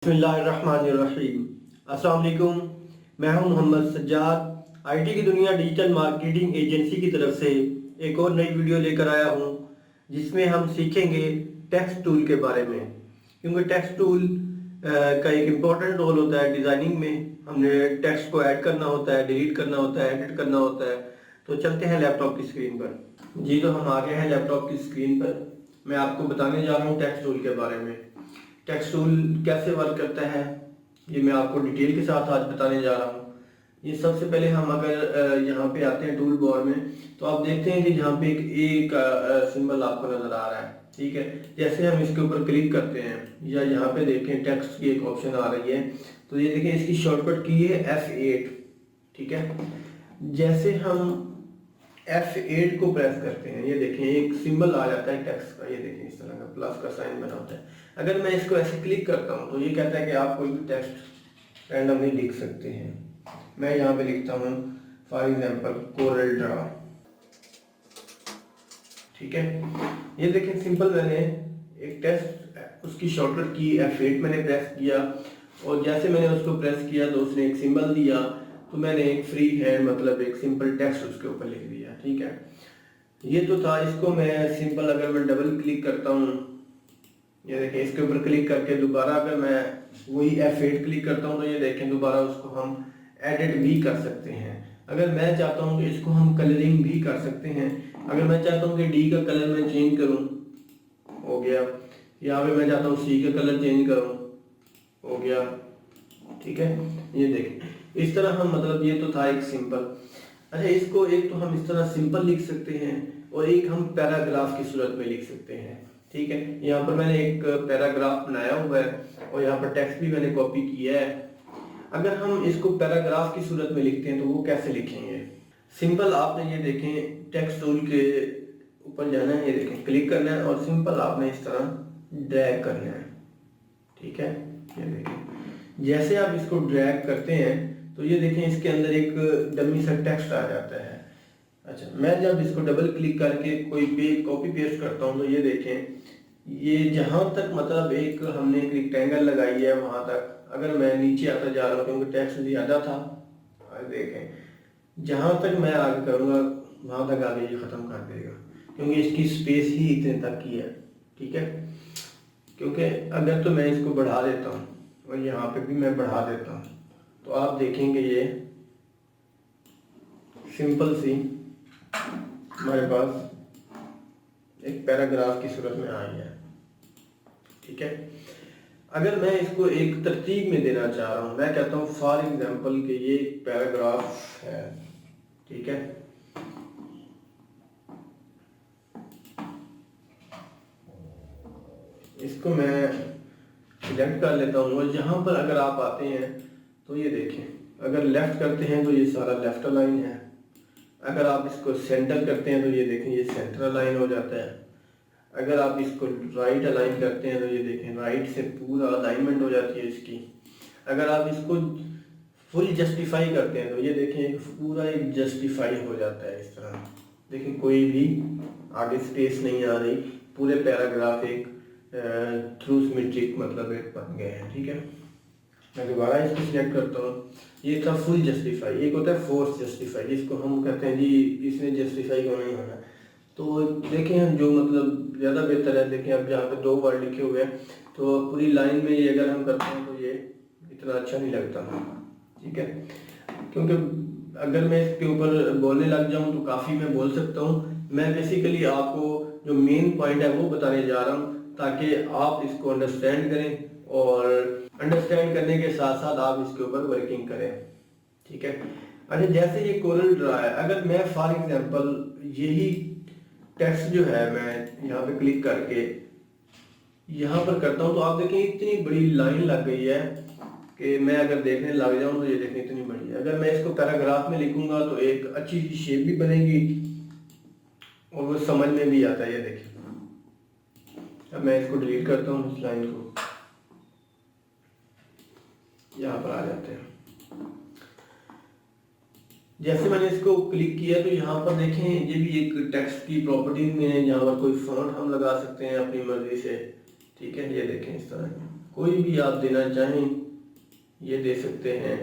बिस्मिल्लाहिर्रहमानिर्रहीम। अस्सलाम वालेकुम। मैं हूं मोहम्मद सज्जाद। आईटी की दुनिया डिजिटल मार्केटिंग एजेंसी की तरफ से एक और नई वीडियो लेकर आया हूं जिसमें हम सीखेंगे टेक्स्ट टूल के बारे में, क्योंकि टेक्स्ट टूल का एक इम्पॉर्टेंट रोल होता है डिज़ाइनिंग में। हमने टेक्स्ट को ऐड करना होता है, डिलीट करना होता है, एडिट करना होता है। तो चलते हैं लैपटॉप की स्क्रीन पर। जी, तो हम आ गए हैं लैपटॉप की स्क्रीन पर। मैं आपको बताने जा रहा हूँ टेक्स्ट टूल के बारे में। टेक्स्ट टूल कैसे वर्क करता है ये मैं आपको डिटेल के साथ आज बताने जा रहा हूँ। ये सबसे पहले हम अगर यहाँ पे आते हैं टूल बार में, तो आप देखते हैं कि यहाँ पे एक ए का सिंबल आपको नजर आ रहा है। ठीक है, जैसे हम इसके ऊपर क्लिक करते हैं या यहाँ पे देखें टेक्स्ट की एक ऑप्शन आ रही है, तो ये देखें इसकी शॉर्टकट की है F8। ठीक है, जैसे हम F8 को प्रेस करते हैं, ये देखें एक सिंबल आ जाता है टेक्स्ट का। ये देखें इस तरह का प्लस का साइन बना होता है। अगर मैं इसको ऐसे क्लिक करता हूँ तो ये कहता है कि आप कोई भी टेक्स्ट रैंडमली लिख सकते हैं। मैं यहाँ पे लिखता हूँ फॉर एग्जांपल कोरल ड्रा। ठीक है, ये देखें सिंपल मैंने एक टेक्स्ट उसकी शॉर्टकट की F8 मैंने प्रेस किया, और जैसे मैंने उसको प्रेस किया तो उसने एक सिंबल दिया, तो मैंने एक फ्री हैंड मतलब एक सिंपल टेक्स्ट उसके ऊपर लिख दिया। ठीक है, ये तो था। इसको मैं सिंपल अगर मैं डबल क्लिक करता हूँ, ये देखें इसके ऊपर क्लिक करके दोबारा अगर मैं वही F8 क्लिक करता हूँ तो ये देखें दोबारा उसको हम एडिट भी कर सकते हैं। अगर मैं चाहता हूँ कि इसको हम कलरिंग भी कर सकते हैं। अगर मैं चाहता हूँ कि डी का कलर मैं चेंज करूँ, हो गया। यहाँ पे मैं चाहता हूँ सी का कलर चेंज करूँ, हो गया। ठीक है, ये देखें इस तरह हम मतलब ये तो था एक सिंपल। अच्छा, इसको एक तो हम इस तरह सिंपल लिख सकते हैं और एक हम पैराग्राफ की सूरत में लिख सकते हैं। ठीक है, यहाँ पर मैंने एक पैराग्राफ बनाया हुआ है और यहाँ पर टेक्स्ट भी मैंने कॉपी किया है। अगर हम इसको पैराग्राफ की सूरत में लिखते हैं तो वो कैसे लिखेंगे? सिंपल आपने ये देखें टेक्स्ट टूल के ऊपर जाना है, ये देखें क्लिक करना है और सिंपल आपने इस तरह ड्रैग करना है। ठीक है, ये देखें जैसे आप इसको ड्रैग करते हैं तो ये देखें इसके अंदर एक डमी सा टेक्स्ट आ जाता है। अच्छा, मैं जब इसको डबल क्लिक करके कोई पेज कॉपी पेस्ट करता हूँ तो ये देखें ये जहाँ तक मतलब एक हमने एक रेक्टेंगल लगाई है वहाँ तक अगर मैं नीचे आता जा रहा हूँ क्योंकि टेक्स्ट ज़्यादा था, देखें जहाँ तक मैं आगे करूँगा वहाँ तक आगे ये ख़त्म कर देगा, क्योंकि इसकी स्पेस ही इतने तक की है। ठीक है, क्योंकि अगर तो मैं इसको बढ़ा देता हूँ और यहाँ पे भी मैं बढ़ा देता हूँ तो आप देखेंगे ये सिंपल सी हमारे पास एक पैराग्राफ की सूरत में आई है। ठीक है, अगर मैं इसको एक तरतीब में देना चाह रहा हूँ, मैं कहता हूँ फॉर एग्जांपल कि ये एक पैराग्राफ है। ठीक है, इसको मैं सिलेक्ट कर लेता हूँ और यहाँ पर अगर आप आते हैं तो ये देखें अगर लेफ्ट करते हैं तो ये सारा लेफ्ट अलाइन है। अगर आप इसको सेंटर करते हैं तो ये देखें ये सेंटर अलाइन हो जाता है। अगर आप इसको राइट अलाइन करते हैं तो ये देखें राइट से पूरा अलाइनमेंट हो जाती है इसकी। अगर आप इसको फुल जस्टिफाई करते हैं तो ये देखें पूरा एक जस्टिफाई हो जाता है इस तरह। देखें कोई भी आगे स्पेस नहीं आ रही, पूरे पैराग्राफ एक थ्रू सिमेट्रिक मतलब एक बन गए हैं। ठीक है, मैं दोबारा इसको सिलेक्ट करता हूँ, ये था फुल जस्टिफाई। एक होता है फोर्स जस्टिफाई, जिसको हम कहते हैं जी इसने जस्टिफाई को नहीं होना। तो देखें जो मतलब ज़्यादा बेहतर है, देखें अब जहाँ पे 2 वर्ड लिखे हुए हैं तो पूरी लाइन में ये अगर हम करते हैं तो ये इतना अच्छा नहीं लगता। ठीक है, क्योंकि अगर मैं इसके ऊपर बोलने लग जाऊँ तो काफ़ी मैं बोल सकता हूँ। मैं बेसिकली आपको जो मेन पॉइंट है वो बताने जा रहा हूँ ताकि आप इसको अंडरस्टैंड करें और अंडरस्टैंड करने के साथ साथ आप इसके ऊपर वर्किंग करें। ठीक है, अच्छा जैसे ये कोरल ड्रा है, अगर मैं फॉर एग्जांपल यही टेक्स्ट जो है मैं यहाँ पे क्लिक करके यहाँ पर करता हूँ तो आप देखें इतनी बड़ी लाइन लग गई है कि मैं अगर देखने लग जाऊँ तो ये देखें इतनी बड़ी है। अगर मैं इसको पैराग्राफ में लिखूंगा तो एक अच्छी सी शेप भी बनेगी और वो समझ में भी आता है। ये देखिए अब मैं इसको डिलीट करता हूँ, इस लाइन को यहाँ पर आ जाते हैं। जैसे मैंने इसको क्लिक किया तो यहाँ पर देखें ये भी एक टेक्स्ट की प्रॉपर्टीज में है, यहाँ पर कोई फॉन्ट हम लगा सकते हैं अपनी मर्जी से। ठीक है, ये देखें इस तरह कोई भी आप देना चाहें ये दे सकते हैं,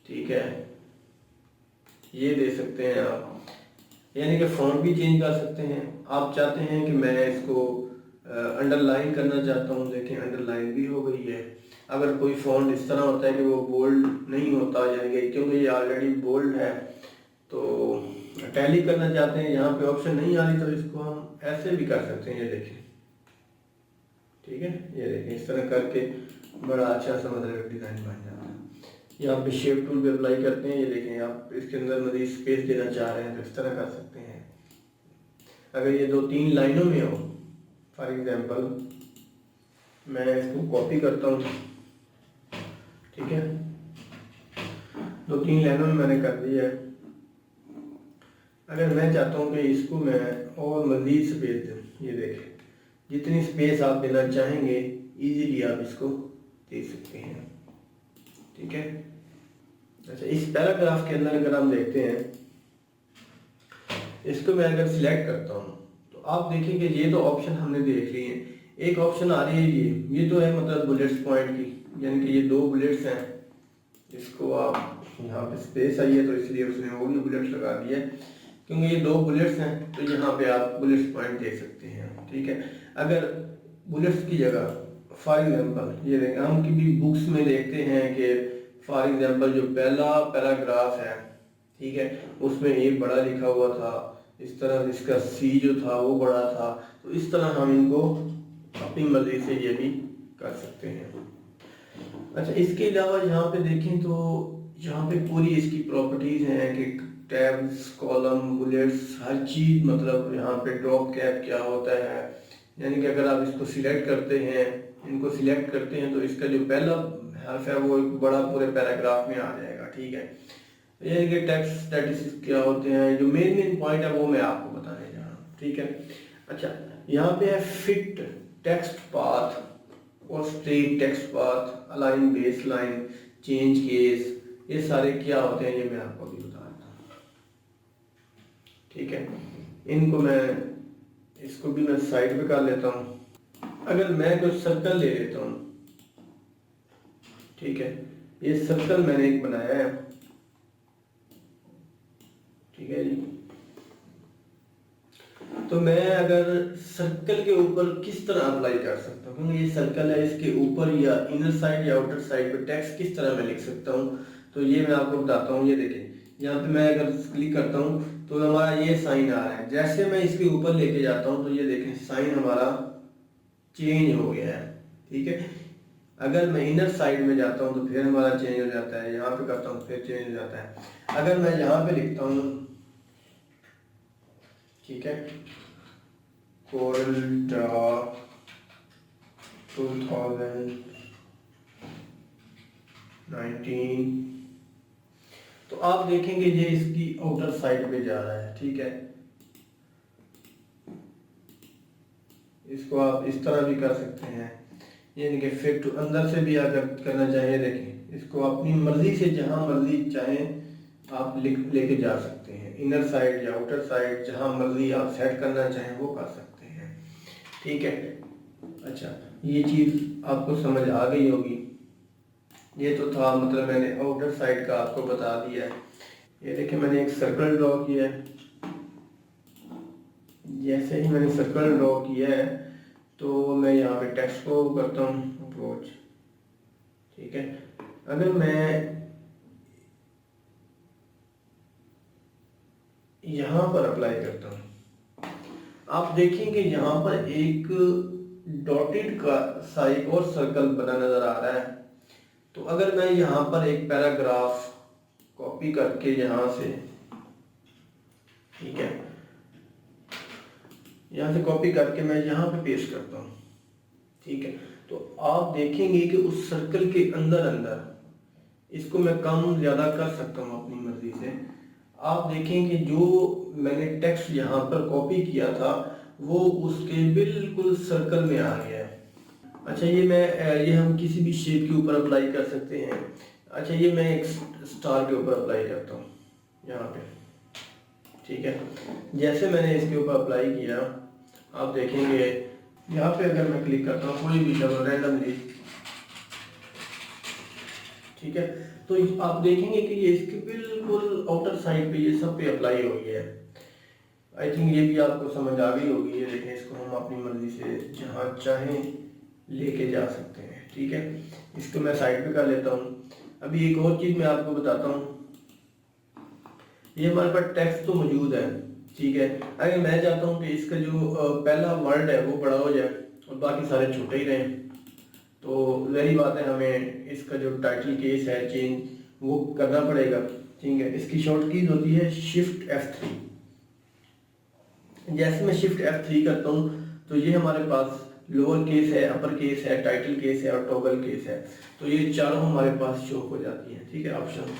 ठीक है, ये दे सकते हैं आप, यानी कि फ़ॉन्ट भी चेंज कर सकते हैं। आप चाहते हैं कि मैं इसको अंडरलाइन करना चाहता हूँ, देखें अंडरलाइन भी हो गई है। अगर कोई फ़ॉन्ट इस तरह होता है कि वो बोल्ड नहीं होता, यानी कि क्योंकि ये ऑलरेडी बोल्ड है, तो टैली करना चाहते हैं, यहाँ पे ऑप्शन नहीं आ रही, तो इसको हम ऐसे भी कर सकते हैं, ये देखें, ठीक है, ये देखें इस तरह करके बड़ा अच्छा सा मतलब डिज़ाइन बन जाता है। यहाँ पे शेप टूल भी अप्लाई करते हैं, ये देखें आप इसके अंदर मज़ीद स्पेस देना चाह रहे हैं तो इस तरह कर सकते हैं। अगर ये 2-3 लाइनों में हो, फॉर एग्जांपल मैं इसको कॉपी करता हूँ, ठीक है, 2-3 लाइनों में मैंने कर दिया है। अगर मैं चाहता हूँ कि इसको मैं और मज़ीद स्पेस दूँ, ये देखें जितनी स्पेस आप देना चाहेंगे इजीली आप इसको दे सकते हैं, ठीक है। अच्छा, इस पैराग्राफ के अंदर अगर हम देखते हैं, इसको मैं अगर सिलेक्ट करता हूँ तो आप देखेंगे ये तो ऑप्शन हमने देख लिए हैं। एक ऑप्शन आ रही है ये तो है मतलब बुलेट्स पॉइंट की, यानी कि ये 2 बुलेट्स हैं, इसको आप यहाँ पे स्पेस आई है तो इसलिए उसने वो भी बुलेट्स लगा दिया है, क्योंकि ये 2 बुलेट्स हैं तो यहाँ पे आप बुलेट्स पॉइंट देख सकते हैं, ठीक है। अगर बुलेट्स की जगह फॉर एग्जांपल ये देखें, हम की बुक्स में देखते हैं कि फॉर एग्जांपल जो पहला पैराग्राफ है, ठीक है, उसमें ए बड़ा लिखा हुआ था, इस तरह इसका सी जो था वो बड़ा था, तो इस तरह हम इनको अपनी मर्जी से ये भी कर सकते हैं। अच्छा, इसके अलावा यहाँ पे देखें तो यहाँ पे पूरी इसकी प्रॉपर्टीज़ हैं कि टैब्स, कॉलम, बुलेट्स, हर चीज़, मतलब यहाँ पे ड्रॉप कैप क्या होता है, यानी कि अगर आप इसको सिलेक्ट करते हैं, इनको सिलेक्ट करते हैं तो इसका जो पहला हर्फ है वो एक बड़ा पूरे पैराग्राफ में आ जाएगा, ठीक है। यानी कि टेक्स्ट स्टैटिस्टिक्स क्या होते हैं, जो मेन पॉइंट है वो मैं आपको बताने जा रहा हूँ, ठीक है। अच्छा, यहाँ पे है फिट टेक्स्ट पाथ और straight text path, align base line, change case, ये सारे क्या होते हैं ये मैं आपको अभी बता देता हूँ, ठीक है। इनको मैं इसको भी मैं साइड पे कर लेता हूँ। अगर मैं कोई सर्कल ले लेता हूँ, ठीक है, ये सर्कल मैंने एक बनाया है, ठीक है जी। तो मैं अगर सर्कल के ऊपर किस तरह अप्लाई कर सकता हूँ, क्योंकि ये सर्कल है, इसके ऊपर या इनर साइड या आउटर साइड पे टेक्स्ट किस तरह मैं लिख सकता हूँ, तो ये मैं आपको बताता हूँ। ये देखें, यहाँ पे मैं अगर क्लिक करता हूँ तो हमारा ये साइन आ रहा है, जैसे मैं इसके ऊपर लेके जाता हूँ तो ये देखें साइन हमारा चेंज हो गया है, ठीक है। अगर मैं इनर साइड में जाता हूँ तो फिर हमारा चेंज हो जाता है, यहाँ पे करता हूँ फिर चेंज हो जाता है। अगर मैं यहाँ पे लिखता हूँ, ठीक है, कोरल ड्रा 2019, तो आप देखेंगे ये इसकी आउटर साइड पे जा रहा है, ठीक है। इसको आप इस तरह भी कर सकते हैं, यानी कि फिट अंदर से भी अगर करना चाहिए, देखें इसको अपनी मर्जी से जहां मर्जी चाहें आप लेके जा सकते हैं, इनर साइड या आउटर साइड जहां मर्जी आप सेट करना चाहें वो कर सकते हैं, ठीक है। अच्छा, ये चीज़ आपको समझ आ गई होगी। ये तो था मतलब मैंने आउटर साइड का आपको बता दिया है। ये देखिए मैंने एक सर्कल ड्रॉ किया है, जैसे ही मैंने सर्कल ड्रॉ किया है तो मैं यहाँ पे टेक्स्ट को करता हूँ अप्रोच, ठीक है। अगर मैं यहाँ पर अप्लाई करता हूँ, आप देखेंगे यहाँ पर एक डॉटेड का सा एक और सर्कल बना नजर आ रहा है। तो अगर मैं यहाँ पर एक पैराग्राफ कॉपी करके यहाँ से, ठीक है, यहाँ से कॉपी करके मैं यहाँ पे पेस्ट करता हूँ, ठीक है, तो आप देखेंगे कि उस सर्कल के अंदर अंदर इसको मैं कम ज़्यादा कर सकता हूँ अपनी मर्जी से। आप देखेंगे जो मैंने टेक्स्ट यहाँ पर कॉपी किया था वो उसके बिल्कुल सर्कल में आ गया है। अच्छा, ये हम किसी भी शेप के ऊपर अप्लाई कर सकते हैं। अच्छा, ये मैं एक स्टार के ऊपर अप्लाई करता हूँ यहाँ पे, ठीक है। जैसे मैंने इसके ऊपर अप्लाई किया, आप देखेंगे यहाँ पे अगर मैं क्लिक करता हूँ कोई भी शब्द रैंडमली, ठीक है। तो आप देखेंगे कि ये इसके बिल्कुल आउटर साइड पे ये सब पे अप्लाई हो गया है। आई थिंक ये भी आपको समझ आ गई होगी। ये देखें, इसको हम अपनी मर्जी से जहाँ चाहें लेके जा सकते हैं, ठीक है। इसको मैं साइड पे कर लेता हूँ। अभी एक और चीज़ मैं आपको बताता हूँ, ये हमारे पास टेक्स्ट तो मौजूद है, ठीक है। अगर मैं चाहता हूँ कि इसका जो पहला वर्ड है वो बड़ा हो जाए और बाकी सारे छोटे ही रहें, तो वही बात है, हमें इसका जो टाइटल केस है चेंज वो करना पड़ेगा, ठीक है। इसकी शॉर्ट कीज होती है शिफ्ट F3। जैसे मैं शिफ्ट F3 करता हूँ तो ये हमारे पास लोअर केस है, अपर केस है, टाइटल केस है और टॉगल केस है। तो ये चारों हमारे पास शो हो जाती हैं, ठीक है, ऑप्शन।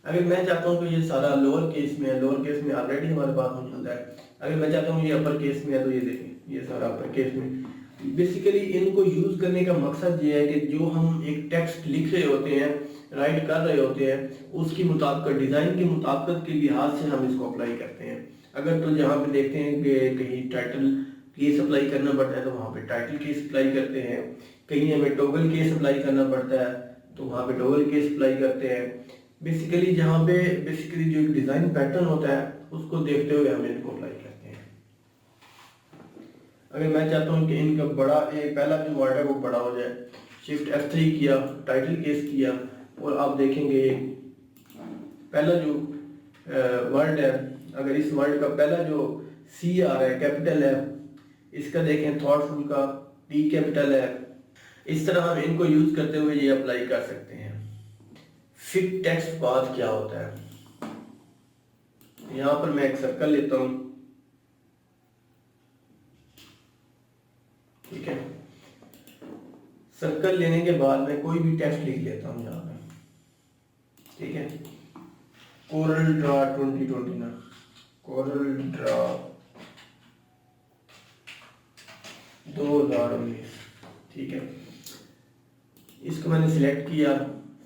अगर मैं चाहता हूँ कि ये सारा लोअर केस में है, लोअर केस में ऑलरेडी हमारे पास मौजूद है। अगर मैं चाहता हूँ ये अपर केस में है, तो ये देखें ये सारा अपर केस में। बेसिकली इनको यूज करने का मकसद ये है कि जो हम एक टेक्स्ट लिख रहे होते हैं, राइट कर रहे होते हैं, उसकी मुताबिक डिजाइन के मुताबिक के लिहाज से हम इसको अप्लाई करते हैं। अगर तो जहाँ पे देखते हैं कि कहीं टाइटल केस अप्लाई करना पड़ता है तो वहाँ पे टाइटल केस अप्लाई करते हैं, कहीं हमें टॉगल केस अप्लाई करना पड़ता है तो वहाँ पे टॉगल केस अप्लाई करते हैं। बेसिकली जहाँ पे बेसिकली जो एक डिजाइन पैटर्न होता है उसको देखते हुए हम इनको अप्लाई करते हैं। अगर मैं चाहता हूँ कि इनका बड़ा पहला जो वर्ड है वो बड़ा हो जाए, शिफ्ट F3 किया, टाइटल केस किया, और आप देखेंगे पहला जो वर्ड है, अगर इस वर्ड का पहला जो C आ रहा है कैपिटल है, इसका देखें थॉटफुल का T कैपिटल है। इस तरह हम इनको यूज करते हुए ये अप्लाई कर सकते हैं। फिट टेक्स्ट पाथ क्या होता है, यहाँ पर मैं एक सर्कल लेता हूँ, ठीक है। सर्कल लेने के बाद मैं कोई भी टेक्स्ट लिख लेता हूँ यहाँ पे, ठीक है। कोरल ड्रा 2020 ना, कोरल ड्रा 2019, ठीक है। इसको मैंने सिलेक्ट किया,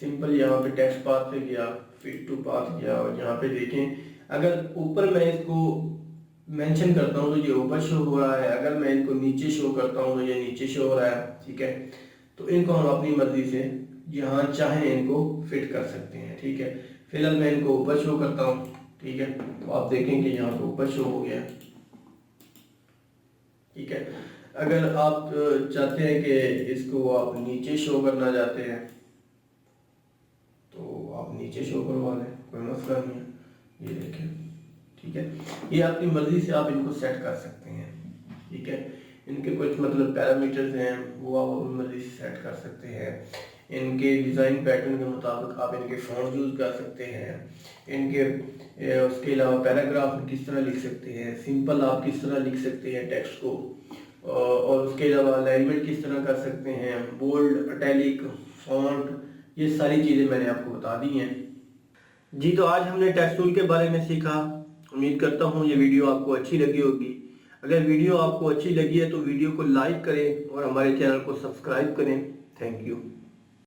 सिंपल यहाँ पे टेक्स्ट पाथ पे गया, फिट टू पाथ गया, और यहाँ पे देखें अगर ऊपर मैं इसको मेंशन करता हूँ तो ये ऊपर शो हो रहा है, अगर मैं इनको नीचे शो करता हूँ तो ये नीचे शो हो रहा है, ठीक है। तो इनको हम अपनी मर्जी से जहाँ चाहे इनको फिट कर सकते हैं, ठीक है। फिलहाल मैं इनको ऊपर शो करता हूँ, ठीक है। तो आप देखें कि यहाँ पे ऊपर शो हो गया, ठीक है। अगर आप चाहते हैं कि इसको आप नीचे शो करना चाहते हैं तो आप नीचे शो करवा लें, कोई मसला नहीं है। ये देखें, ठीक है। ये आपकी मर्जी से आप इनको सेट कर सकते हैं, ठीक है। इनके कुछ मतलब पैरामीटर्स हैं वो आप अपनी मर्जी से सेट कर सकते हैं। इनके डिज़ाइन पैटर्न के मुताबिक आप इनके फॉन्ट यूज़ कर सकते हैं। इनके उसके अलावा पैराग्राफ में किस तरह लिख सकते हैं, सिंपल आप किस तरह लिख सकते हैं टेक्स्ट को, और उसके अलावा अलाइनमेंट किस तरह कर सकते हैं, बोल्ड, इटैलिक, फॉन्ट, ये सारी चीज़ें मैंने आपको बता दी हैं जी। तो आज हमने टेक्स्ट टूल के बारे में सीखा। उम्मीद करता हूँ ये वीडियो आपको अच्छी लगी होगी। अगर वीडियो आपको अच्छी लगी है तो वीडियो को लाइक करें और हमारे चैनल को सब्सक्राइब करें। Thank you.